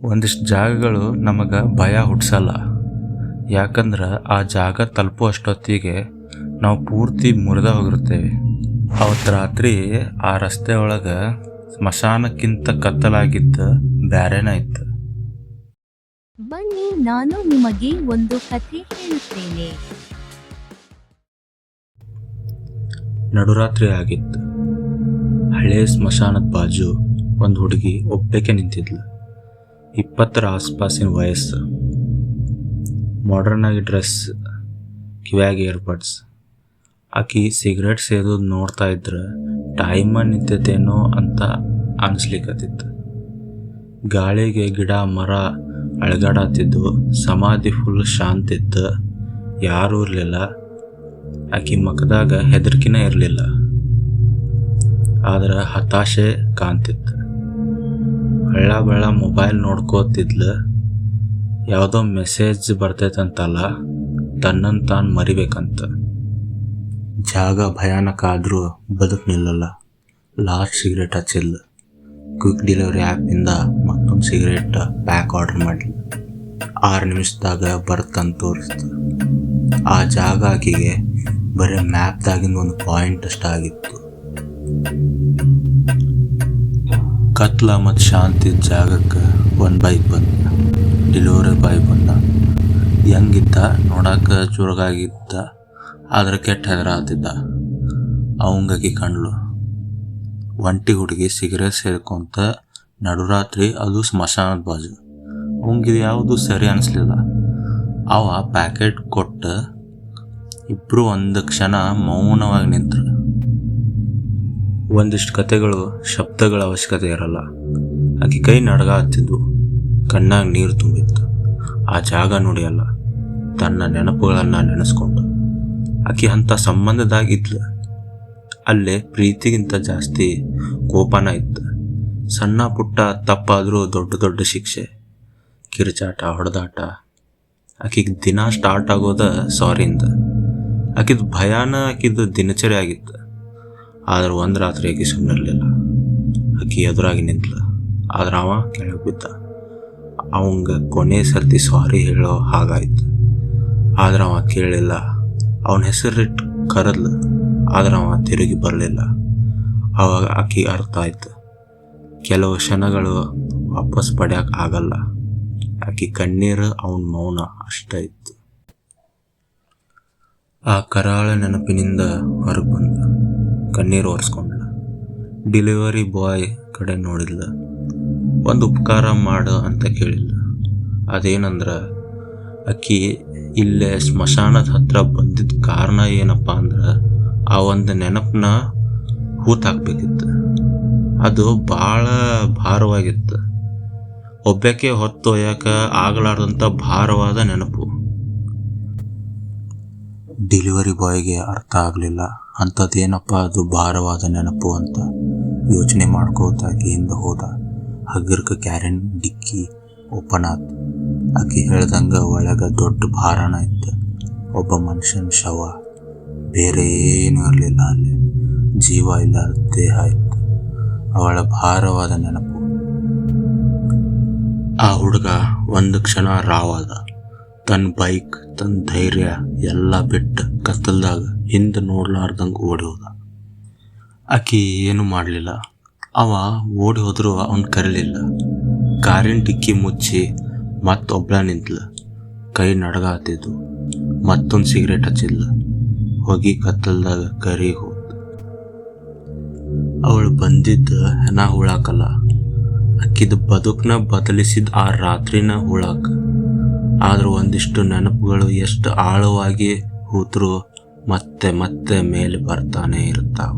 ಒಂದಿಷ್ಟು ಜಾಗಗಳು ನಮಗೆ ಭಯ ಹುಟ್ಟಿಸಲ್ಲ. ಯಾಕಂದ್ರೆ ಆ ಜಾಗ ತಲುಪುವಷ್ಟೊತ್ತಿಗೆ ನಾವು ಪೂರ್ತಿ ಮುರಿದ ಹೋಗಿರ್ತೇವೆ. ಅವತ್ತು ರಾತ್ರಿ ಆ ರಸ್ತೆ ಒಳಗೆ ಸ್ಮಶಾನಕ್ಕಿಂತ ಕತ್ತಲಾಗಿದ್ದ ಬ್ಯಾರೇನ ಇತ್ತು. ಬನ್ನಿ, ನಾನು ನಿಮಗೆ ಒಂದು ಕಥೆ ಹೇಳುತ್ತೇನೆ. ನಡುರಾತ್ರಿ ಆಗಿತ್ತು. ಹಳೆ ಸ್ಮಶಾನದ ಬಾಜು ಒಂದು ಹುಡುಗಿ ಒಬ್ಬಕ್ಕೆ ನಿಂತಿದ್ಲು. 20ರ ಆಸ್ಪಾಸಿನ ವಯಸ್ಸು, ಮಾಡರ್ನ್ ಆಗಿ ಡ್ರೆಸ್, ಕಿವ್ಯಾಗ ಇಯರ್ಬಡ್ಸ್. ಆಕಿ ಸಿಗರೇಟ್ ಸೇದೋದು ನೋಡ್ತಾ ಇದ್ರೆ ಟೈಮ ನಿಂತೈತೇನೋ ಅಂತ ಅನಿಸ್ಲಿಕ್ಕತ್ತಿತ್ತು. ಗಾಳಿಗೆ ಗಿಡ ಮರ ಅಳಗಾಡತ್ತಿದ್ದು. ಸಮಾಧಿ ಫುಲ್ ಶಾಂತಿ ಇತ್ತು, ಯಾರೂ ಇರಲಿಲ್ಲ. ಆಕಿ ಮುಖದಾಗ ಹೆದರಿಕೆನೇ ಇರಲಿಲ್ಲ, ಆದ್ರೆ ಹತಾಶೆ ಕಾಣ್ತಿತ್ತು. ಹಳ್ಳ ಬೆಳ್ಳ ಮೊಬೈಲ್ ನೋಡ್ಕೋತಿದ್ಲು. ಯಾವುದೋ ಮೆಸೇಜ್ ಬರ್ತೈತಂತಲ್ಲ, ತನ್ನನ್ನು ತಾನು ಮರಿಬೇಕಂತ. ಜಾಗ ಭಯಾನಕ ಆದರೂ ಬದುಕು ನಿಲ್ಲಲ್ಲ. ಲಾಸ್ಟ್ ಸಿಗರೇಟ್ ಹಚ್ಚಿಲ್ಲ. ಕ್ವಿಕ್ ಡೆಲಿವರಿ ಆ್ಯಪಿಂದ ಮತ್ತೊಂದು ಸಿಗರೇಟ್ ಪ್ಯಾಕ್ ಆರ್ಡರ್ ಮಾಡಲಿ. 6 ನಿಮಿಷದಾಗ ಬರ್ತಂತ ತೋರಿಸ್ತು. ಆ ಜಾಗ ಆಕಿಗೆ ಬರೀ ಮ್ಯಾಪ್ದಾಗಿಂದ ಒಂದು ಪಾಯಿಂಟ್ ಅಷ್ಟ ಆಗಿತ್ತು. ಕತ್ಲ ಮತ್ತು ಶಾಂತಿ ಜಾಗಕ್ಕೆ ಒಂದು ಬೈಕ್ ಬಂದ. ಡೆಲಿವರಿ ಬಾಯ್ ಬಂದ. ಹೆಂಗಿದ್ದ ನೋಡಕ್ಕೆ ಚುರುಗಾಗಿದ್ದ, ಆದ್ರೆ ಕೆಟ್ಟ ಹೆದರಾತಿದ್ದ. ಅವಂಗಾಗಿ ಕಂಡ್ಲು. ಒಂಟಿ ಹುಡುಗಿ ಸಿಗರೇಟ್ ಸೇರ್ಕೊಂತ ನಡುರಾತ್ರಿ, ಅದು ಸ್ಮಶಾನದ ಬಾಜು. ಅವಂಗಿದು ಯಾವುದು ಸರಿ ಅನಿಸ್ಲಿಲ್ಲ. ಅವ ಪ್ಯಾಕೆಟ್ ಕೊಟ್ಟ ಇಬ್ಬರು ಒಂದು ಕ್ಷಣ ಮೌನವಾಗಿ ನಿಂತರು. ಒಂದಿಷ್ಟು ಕತೆಗಳು ಶಬ್ದಗಳ ಅವಶ್ಯಕತೆ ಇರಲ್ಲ. ಆಕೆ ಕೈ ನಡಗ ಹತ್ತಿದ್ವು, ಕಣ್ಣಾಗ ನೀರು ತುಂಬಿತ್ತು. ಆ ಜಾಗ ನೋಡಿಯಲ್ಲ, ತನ್ನ ನೆನಪುಗಳನ್ನು ನೆನೆಸ್ಕೊಂಡು. ಆಕೆ ಅಂಥ ಸಂಬಂಧದಾಗಿದ್ಲು. ಅಲ್ಲೇ ಪ್ರೀತಿಗಿಂತ ಜಾಸ್ತಿ ಕೋಪನ ಇತ್ತು. ಸಣ್ಣ ಪುಟ್ಟ ತಪ್ಪಾದರೂ ದೊಡ್ಡ ದೊಡ್ಡ ಶಿಕ್ಷೆ, ಕಿರುಚಾಟ, ಹೊಡೆದಾಟ. ಆಕೆಗೆ ದಿನ ಸ್ಟಾರ್ಟ್ ಆಗೋದ ಸಾರಿಯಿಂದ. ಆಕಿದು ಭಯಾನ, ಆಕಿದು ದಿನಚರಿ ಆಗಿತ್ತು. ಆದ್ರೆ ಒಂದು ರಾತ್ರಿ ಆಕೆ ಸುಮ್ಮನಿರಲಿಲ್ಲ. ಆಕೆ ಎದುರಾಗಿ ನಿಂತಳು. ಆದ್ರೆ ಅವ ಕೆಳಗೆ ಬಿದ್ದ. ಅವಂಗ ಕೊನೆ ಸರ್ತಿ ಸಾರಿ ಹೇಳೋ ಹಾಗಾಯ್ತು. ಆದ್ರೆ ಅವ ಕೇಳಿಲ್ಲ. ಅವನ ಹೆಸರಿಟ್ಟು ಕರೆದ್ಲು, ಆದ್ರೆ ಅವ ತಿರುಗಿ ಬರಲಿಲ್ಲ. ಅವಾಗ ಆಕೆ ಅರ್ಥ ಆಯ್ತು, ಕೆಲವು ಕ್ಷಣಗಳು ವಾಪಸ್ ಪಡ್ಯಕ್ಕೆ ಆಗಲ್ಲ. ಆಕೆ ಕಣ್ಣೀರು, ಅವನ ಮೌನ ಅಷ್ಟೇ ಇತ್ತು. ಆ ಕರಾಳ ನೆನಪಿನಿಂದ ಹೊರಗೆ ಬಂದ, ಕಣ್ಣೀರು ಒರೆಸ್ಕೊಂಡ್ಲ. ಡೆಲಿವರಿ ಬಾಯ್ ಕಡೆ ನೋಡಿದ್ಲ. ಒಂದು ಉಪಕಾರ ಮಾಡು ಅಂತ ಕೇಳಿಲ್ಲ. ಅದೇನಂದ್ರೆ, ಆಕಿ ಇಲ್ಲೇ ಸ್ಮಶಾನದ ಹತ್ರ ಬಂದಿದ್ದ ಕಾರಣ ಏನಪ್ಪ ಅಂದ್ರೆ, ಆ ಒಂದು ನೆನಪನ್ನ ಹೂತಾಕ್ಬೇಕಿತ್ತು. ಅದು ಭಾಳ ಭಾರವಾಗಿತ್ತು. ಒಬ್ಬಕ್ಕೆ ಹೊತ್ತೊಯ್ಯಕ್ಕೆ ಆಗಲಾರ್ದಂಥ ಭಾರವಾದ ನೆನಪು. ಡೆಲಿವರಿ ಬಾಯ್ಗೆ ಅರ್ಥ ಆಗಲಿಲ್ಲ ಅಂಥದ್ದೇನಪ್ಪ ಅದು ಭಾರವಾದ ನೆನಪು ಅಂತ. ಯೋಚನೆ ಮಾಡ್ಕೋತಾಗಿ ಹಿಂದೆ ಹೋದ. ಹಗ್ಗರ್ಕ ಕ್ಯಾರಿನ್ ಡಿಕ್ಕಿ ಓಪನ್ ಆಯ್ತು. ಆಕೆ ಹೇಳ್ದಂಗೆ ಒಳಗೆ ದೊಡ್ಡ ಭಾರಣ ಇತ್ತು. ಒಬ್ಬ ಮನುಷ್ಯನ ಶವ, ಬೇರೆ ಏನೂ ಇರಲಿಲ್ಲ. ಅಲ್ಲಿ ಜೀವ ಇಲ್ಲದ ದೇಹ ಇತ್ತು. ಅವಳ ಭಾರವಾದ ನೆನಪು. ಆ ಹುಡುಗ ಒಂದು ಕ್ಷಣ ರಾವಾದ. ತನ್ನ ಬೈಕ್, ತನ್ನ ಧೈರ್ಯ ಎಲ್ಲ ಬಿಟ್ಟು ಕತ್ತಲ್ದಾಗ ಹಿಂದೆ ನೋಡ್ಲಾರ್ದಂಗೆ ಓಡಿ ಹೋದ. ಆಕಿ ಏನು ಮಾಡಲಿಲ್ಲ. ಅವ ಓಡಿ ಹೋದರೂ ಅವನು ಕರೀಲಿಲ್ಲ. ಕಾರಿನ ಡಿಕ್ಕಿ ಮುಚ್ಚಿ ಮತ್ತೊಬ್ಳ ನಿಂತ್ಲು. ಕೈ ನಡಗ ಹತ್ತಿದ್ದು. ಮತ್ತೊಂದು ಸಿಗರೇಟ್ ಹಚ್ಚಿದ್ಲು. ಹೋಗಿ ಕತ್ತಲ್ದಾಗ ಕರಿ ಹೋದ. ಅವಳು ಬಂದಿದ್ದು ಹೆಣ ಹುಳಾಕಲ್ಲ, ಆಕಿದ ಬದುಕನ್ನ ಬದಲಿಸಿದ ಆ ರಾತ್ರಿನ ಹುಳಾಕ. ಆದ್ರೆ ಒಂದಿಷ್ಟು ನೆನಪುಗಳು ಎಷ್ಟು ಆಳವಾಗಿ ಹೂತ್ರು ಮತ್ತೆ ಮತ್ತೆ ಮೇಲೆ ಬರ್ತಾನೆ ಇರ್ತಾವ.